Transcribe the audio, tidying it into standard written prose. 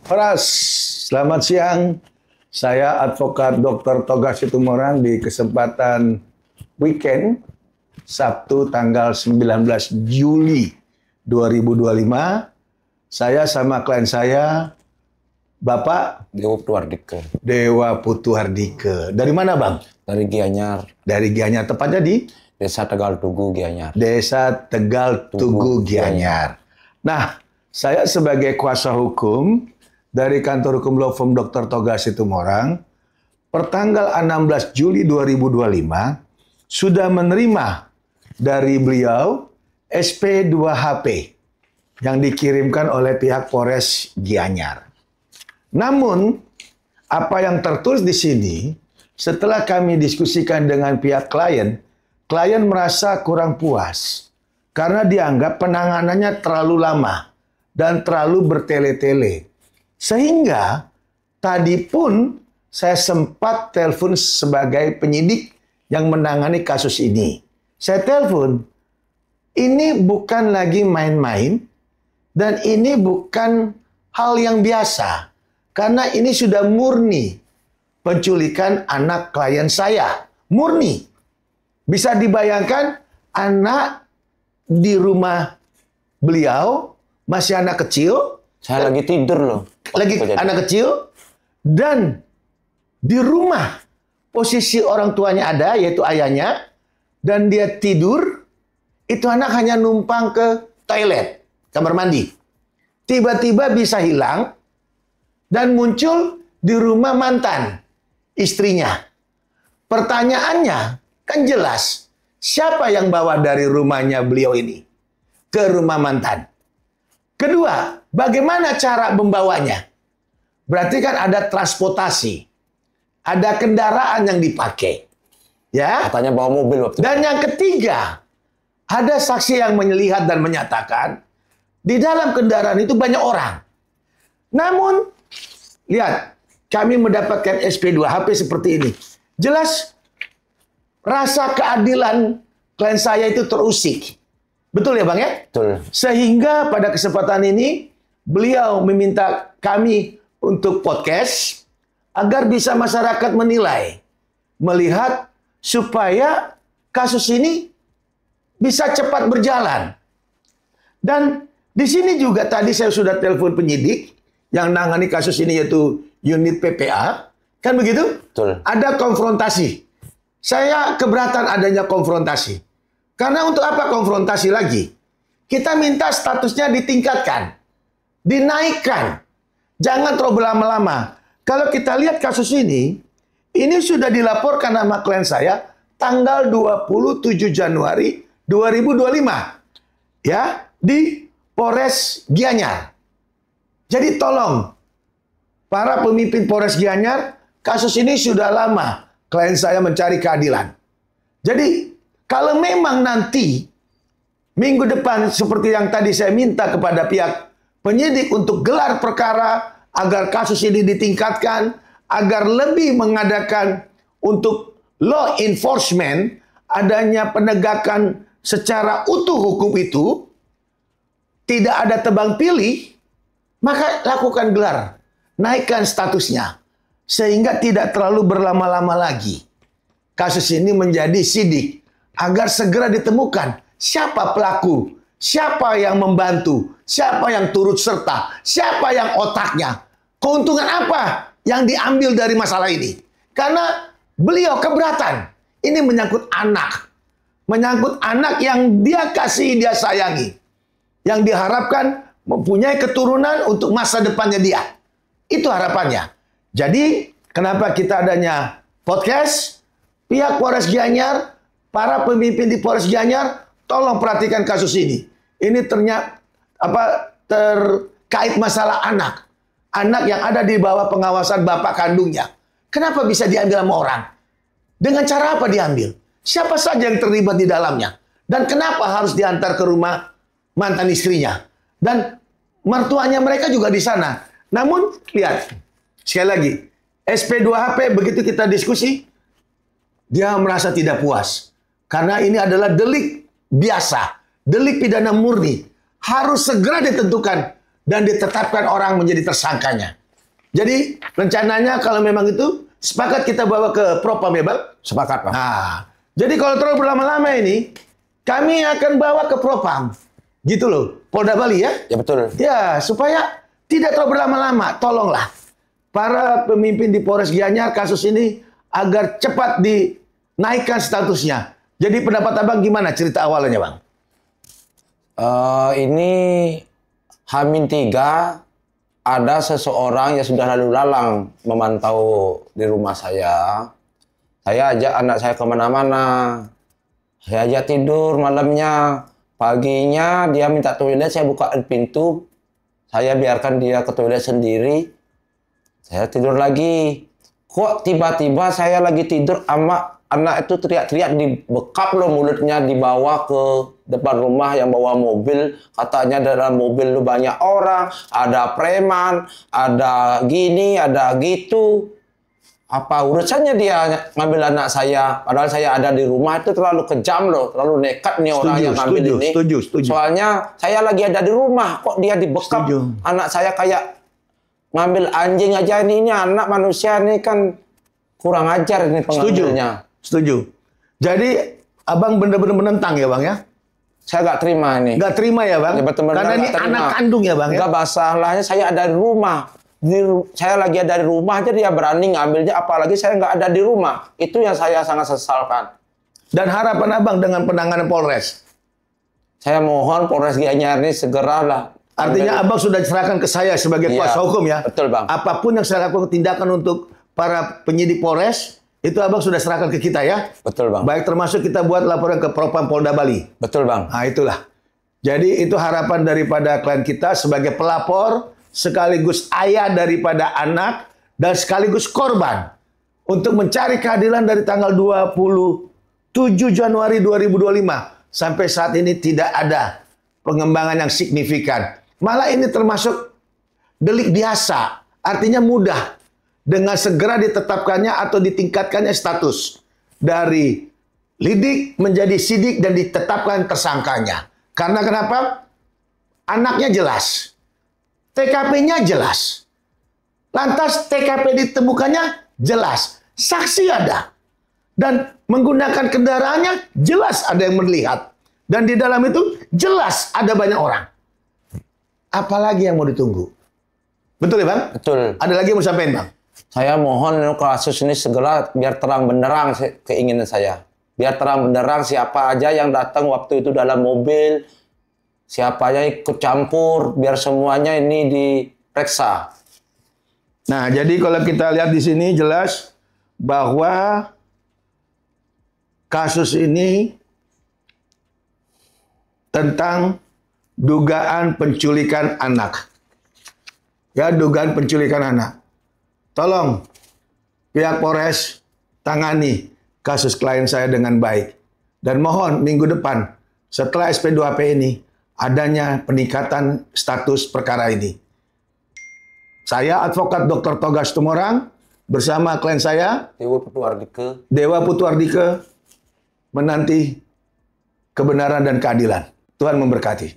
Horas, selamat siang. Saya advokat Dr. Toga Situmorang di kesempatan weekend Sabtu tanggal 19 Juli 2025. Saya sama klien saya Bapak Dewa Putuhardike. Dewa Putuhardike. Dari mana, Bang? Dari Gianyar. Dari Gianyar, tepatnya di Desa Tegal Tugu, Gianyar. Desa Tegal Tugu, Gianyar. Nah, saya sebagai kuasa hukum dari kantor hukum law firm Dr. Toga Situmorang, pertanggal 16 Juli 2025 sudah menerima dari beliau SP2HP yang dikirimkan oleh pihak Polres Gianyar. Namun, apa yang tertulis di sini, setelah kami diskusikan dengan pihak klien merasa kurang puas karena dianggap penanganannya terlalu lama dan terlalu bertele-tele. Sehingga tadi pun saya sempat telepon sebagai penyidik yang menangani kasus ini. Saya telepon, ini bukan lagi main-main dan ini bukan hal yang biasa. Karena ini sudah murni penculikan anak klien saya. Murni. Bisa dibayangkan anak di rumah beliau masih anak kecil. Saya lagi tidur loh. Lagi anak kecil. Dan di rumah posisi orang tuanya ada, yaitu ayahnya. Dan dia tidur. Itu anak hanya numpang ke toilet, kamar mandi. Tiba-tiba bisa hilang. Dan muncul di rumah mantan istrinya. Pertanyaannya kan jelas. Siapa yang bawa dari rumahnya beliau ini ke rumah mantan? Kedua, bagaimana cara membawanya? Berarti kan ada transportasi. Ada kendaraan yang dipakai. Ya. Katanya bawa mobil waktu itu. Dan yang ketiga, ada saksi yang melihat dan menyatakan di dalam kendaraan itu banyak orang. Namun, lihat, kami mendapatkan SP2HP seperti ini. Jelas, rasa keadilan klien saya itu terusik. Betul ya Bang ya? Betul. Sehingga pada kesempatan ini, beliau meminta kami untuk podcast agar bisa masyarakat menilai. Melihat supaya kasus ini bisa cepat berjalan. Dan di sini juga tadi saya sudah telepon penyidik yang nangani kasus ini yaitu unit PPA. Kan begitu? Betul. Ada konfrontasi. Saya keberatan adanya konfrontasi. Karena untuk apa konfrontasi lagi? Kita minta statusnya ditingkatkan. Dinaikkan. Jangan terlalu lama-lama. Kalau kita lihat kasus ini sudah dilaporkan nama klien saya tanggal 27 Januari 2025. Ya, di Polres Gianyar. Jadi tolong, para pemimpin Polres Gianyar, kasus ini sudah lama klien saya mencari keadilan. Jadi, kalau memang nanti minggu depan seperti yang tadi saya minta kepada pihak penyidik untuk gelar perkara agar kasus ini ditingkatkan, agar lebih mengadakan untuk law enforcement, adanya penegakan secara utuh hukum itu, tidak ada tebang pilih, maka lakukan gelar, naikkan statusnya, sehingga tidak terlalu berlama-lama lagi. Kasus ini menjadi sidik, agar segera ditemukan siapa pelaku, siapa yang membantu, siapa yang turut serta, siapa yang otaknya, keuntungan apa yang diambil dari masalah ini. Karena beliau keberatan, ini menyangkut anak yang dia kasih, dia sayangi, yang diharapkan mempunyai keturunan untuk masa depannya dia. Itu harapannya. Jadi, kenapa kita adanya podcast? Pihak Polres Gianyar, para pemimpin di Polres Gianyar, tolong perhatikan kasus ini. Ini ternyata terkait masalah anak. Anak yang ada di bawah pengawasan bapak kandungnya. Kenapa bisa diambil sama orang? Dengan cara apa diambil? Siapa saja yang terlibat di dalamnya? Dan kenapa harus diantar ke rumah mantan istrinya? Dan mertuanya mereka juga di sana. Namun, lihat. Sekali lagi. SP2HP begitu kita diskusi, dia merasa tidak puas. Karena ini adalah delik biasa. Delik pidana murni. Harus segera ditentukan dan ditetapkan orang menjadi tersangkanya. Jadi rencananya kalau memang itu sepakat kita bawa ke Propam ya Bang? Sepakat, Pak. Nah, jadi kalau terlalu berlama-lama ini, kami akan bawa ke Propam. Gitu loh, Polda Bali ya? Ya betul. Ya, supaya tidak terlalu berlama-lama. Tolonglah para pemimpin di Polres Gianyar kasus ini agar cepat dinaikkan statusnya. Jadi pendapat Abang gimana cerita awalnya Bang? Ini H-3 ada seseorang yang sudah lalu lalang memantau di rumah saya. Saya ajak anak saya kemana-mana. Saya ajak tidur malamnya. Paginya dia minta toilet, saya bukain pintu. Saya biarkan dia ke toilet sendiri. Saya tidur lagi. Kok tiba-tiba saya lagi tidur sama anak itu teriak-teriak, dibekap loh mulutnya, dibawa ke depan rumah yang bawa mobil. Katanya dalam mobil lu banyak orang, ada preman, ada gini, ada gitu. Apa urusannya dia ngambil anak saya? Padahal saya ada di rumah. Itu terlalu kejam loh, terlalu nekat nih orang yang ngambil ini. Setuju. Soalnya saya lagi ada di rumah, kok dia dibekap? Anak saya kayak ngambil anjing aja. Ini anak manusia nih kan kurang ajar ini pengambilnya. Setuju. Jadi Abang benar-benar menentang ya Bang ya? Saya nggak terima ini. Nggak terima ya Bang? Ya, betul-betul karena ini terima. anak kandung ya Bang ya? Nggak, masalahnya saya ada di rumah. Saya lagi ada di rumah aja dia berani ngambilnya, apalagi saya nggak ada di rumah. Itu yang saya sangat sesalkan. Dan harapan Abang dengan penanganan Polres? Saya mohon Polres Gianyar ini segeralah. Artinya Abang sudah serahkan ke saya sebagai kuasa hukum ya? Betul Bang. Apapun yang saya lakukan tindakan untuk para penyidik Polres, itu Abang sudah serahkan ke kita ya? Betul Bang. Baik termasuk kita buat laporan ke Propam Polda Bali. Betul Bang. Nah itulah. Jadi itu harapan daripada klien kita sebagai pelapor, sekaligus ayah daripada anak, dan sekaligus korban. Untuk mencari keadilan dari tanggal 27 Januari 2025. Sampai saat ini tidak ada pengembangan yang signifikan. Malah ini termasuk delik biasa. Artinya mudah. Dengan segera ditetapkannya atau ditingkatkannya status dari lidik menjadi sidik dan ditetapkan tersangkanya. Karena kenapa? Anaknya jelas, TKP-nya jelas, lantas TKP ditemukannya jelas, saksi ada, dan menggunakan kendaraannya jelas ada yang melihat, dan di dalam itu jelas ada banyak orang. Apalagi yang mau ditunggu? Betul ya Bang? Betul. Ada lagi yang mau sampaikan Bang? Saya mohon kasus ini segera biar terang benderang keinginan saya. Biar terang benderang siapa aja yang datang waktu itu dalam mobil, siapa yang ikut campur, biar semuanya ini diperiksa. Nah, jadi kalau kita lihat di sini jelas bahwa kasus ini tentang dugaan penculikan anak. Ya, dugaan penculikan anak. Tolong pihak Polres tangani kasus klien saya dengan baik. Dan mohon minggu depan setelah SP2P ini adanya peningkatan status perkara ini. Saya advokat Dr. Togas Tumorang bersama klien saya Dewa Putuardike menanti kebenaran dan keadilan. Tuhan memberkati.